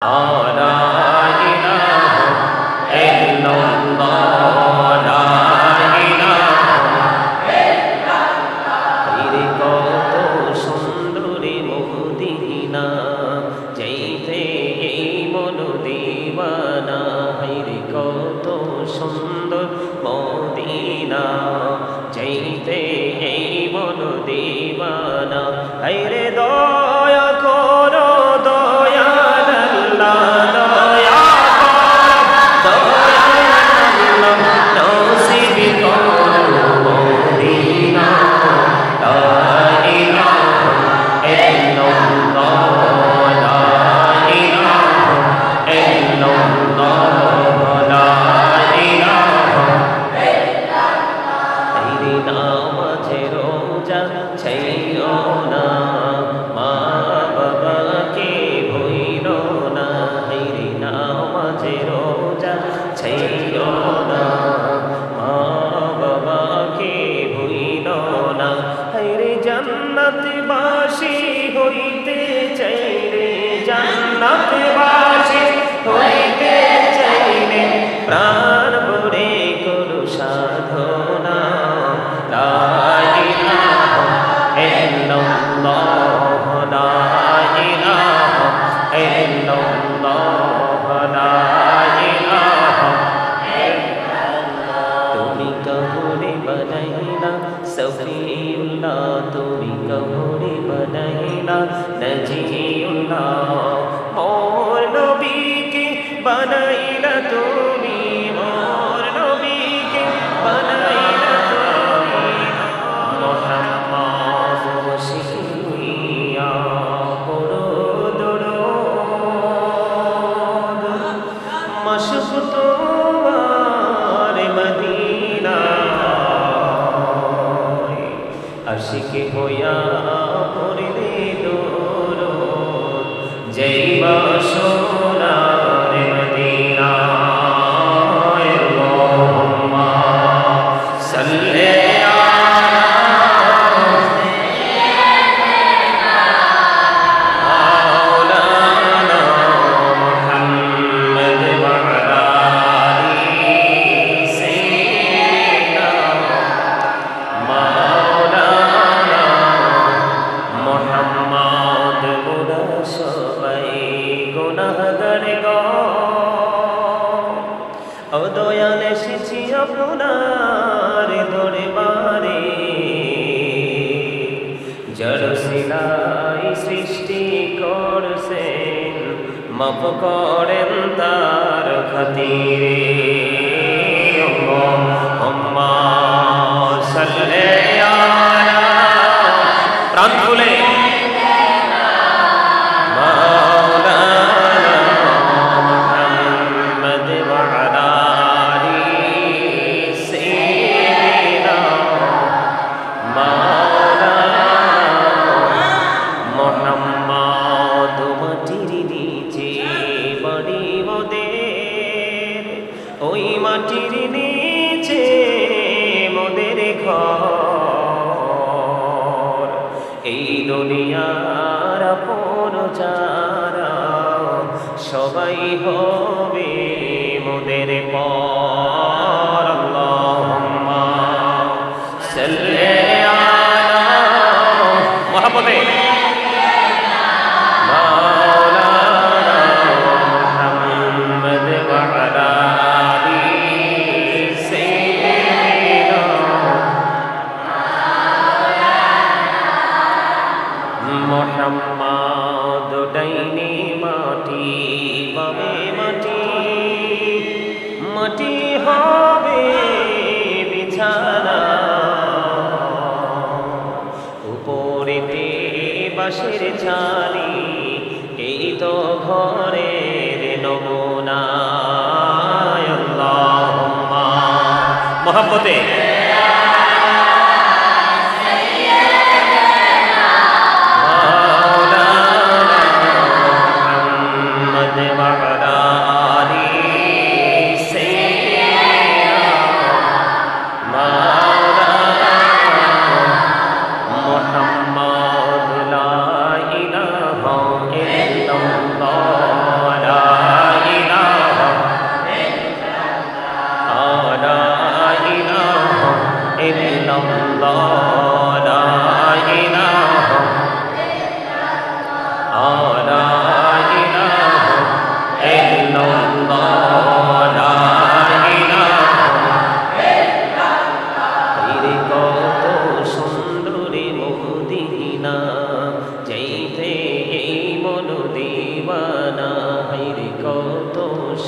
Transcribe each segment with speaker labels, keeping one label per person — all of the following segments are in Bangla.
Speaker 1: Muhammad la ilaha illallah.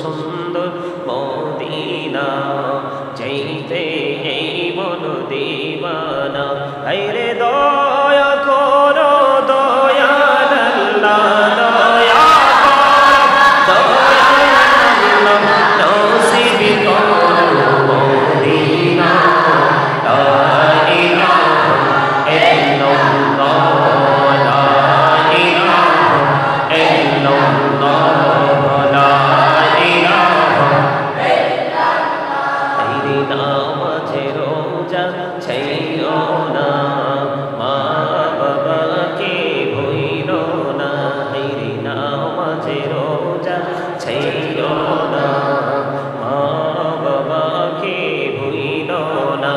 Speaker 1: সুন্দর মদিনা চাইতে এই মন দিওয়ানা আইরে দয়া করো দয়াল আল্লাহ দয়া করো দয়াল আল্লাহ নসিব করো মদিনা লা ইলাহা ইল্লাল্লাহ লা ইলাহা ইল্লাল্লাহ লা ইলাহা ইল্লাল্লাহ তেরি নামাজে রোজা ছাইও না মা বাবাকে ভুইলো না তেরি নামাজে রোজা ছাইও না মা বাবাকে ভুইলো না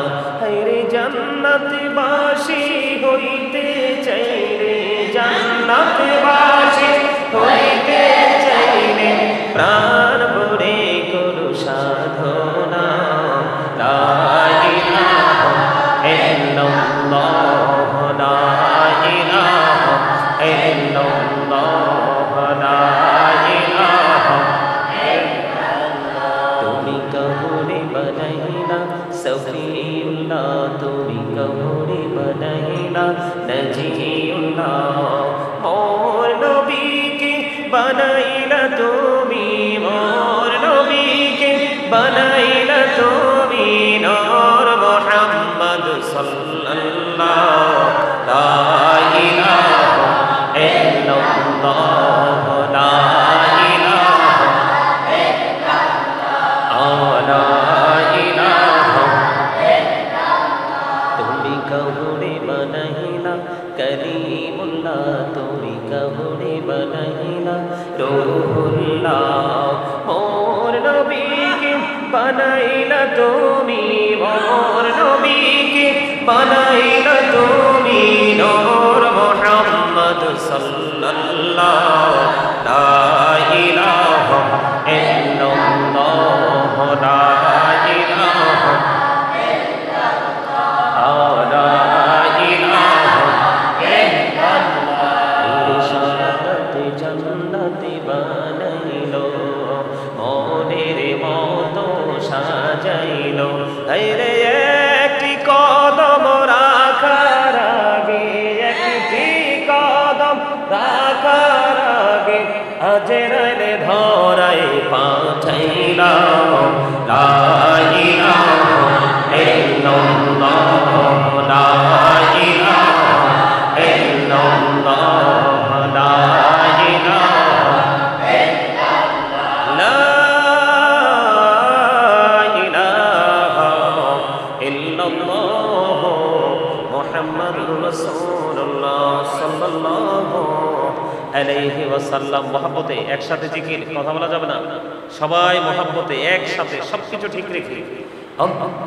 Speaker 1: রে জান্নাতবাসী হইতে চাই রে জান্নাতবাসী হইতে চাইলে প্রাণ ভরে করু সাধনা লা ইলাহা ইল্লাল্লাহ লা ইলাহা ইল্লাল্লাহ লা ইলাহা ইল্লাল্লাহ তুমি কবরে বানাইলা সফিউল্লাহ তুমি কবরে বানাইলা নজিউল্লাহ মোর নবীকে বানাইলা তুমি মোর নবীকে বানাইলা তুমি নূর মুহাম্মদ সাল্লাল্লাহু লা ইলাহা ইল্লাল্লাহ লা ইলাহা ইল্লাল্লাহ লা ইলাহা ইল্লাল্লাহ তুমি কবরে বানাইলা করিমুল্লাহ তুমি কবরে বানাইলা রূহুল্লাহ মোর নবীকে বানাইলা তুমি মোর নবীকে বানাইলা তুমি নূর মুহাম্মদ সাল্লাল্লাহু লা ইলাহা ইল্লাল্লাহ লা ইলাহা ইল্লাল্লাহ লা ইলাহা জান্নাতি বানাইলো মনের মতো সাজাইলো রে একটি কদম রাখার আগে একটি কদম রাখার আগে আজরাইলে ধরায় পাঠাইলাম লা ইলাহা ইল্লাল্লাহ লা ইলাহা ইল্লাল্লাহ লা আলাইহি ওয়াসাল্লাম মহব্বতে একসাথে জিকির কথা বলা যাবে না সবাই মহব্বতে একসাথে সবকিছু ঠিক রেখে
Speaker 2: Allah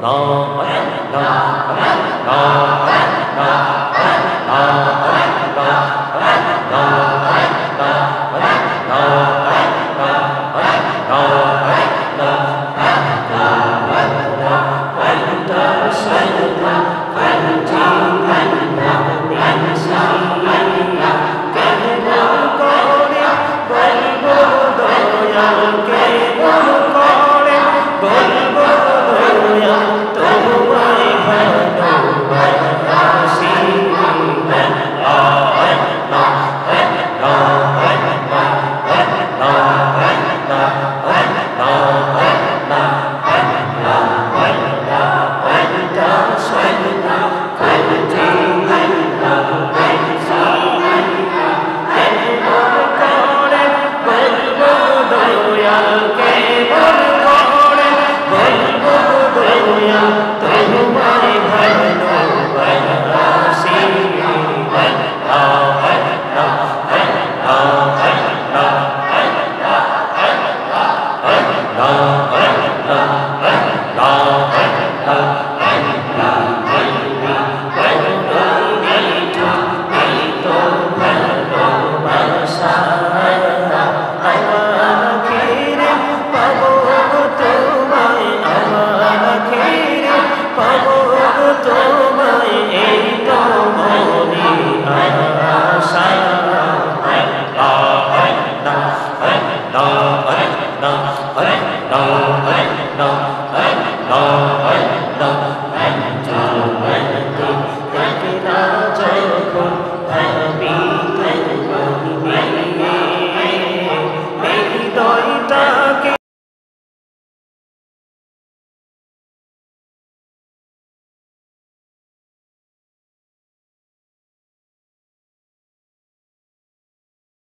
Speaker 2: লা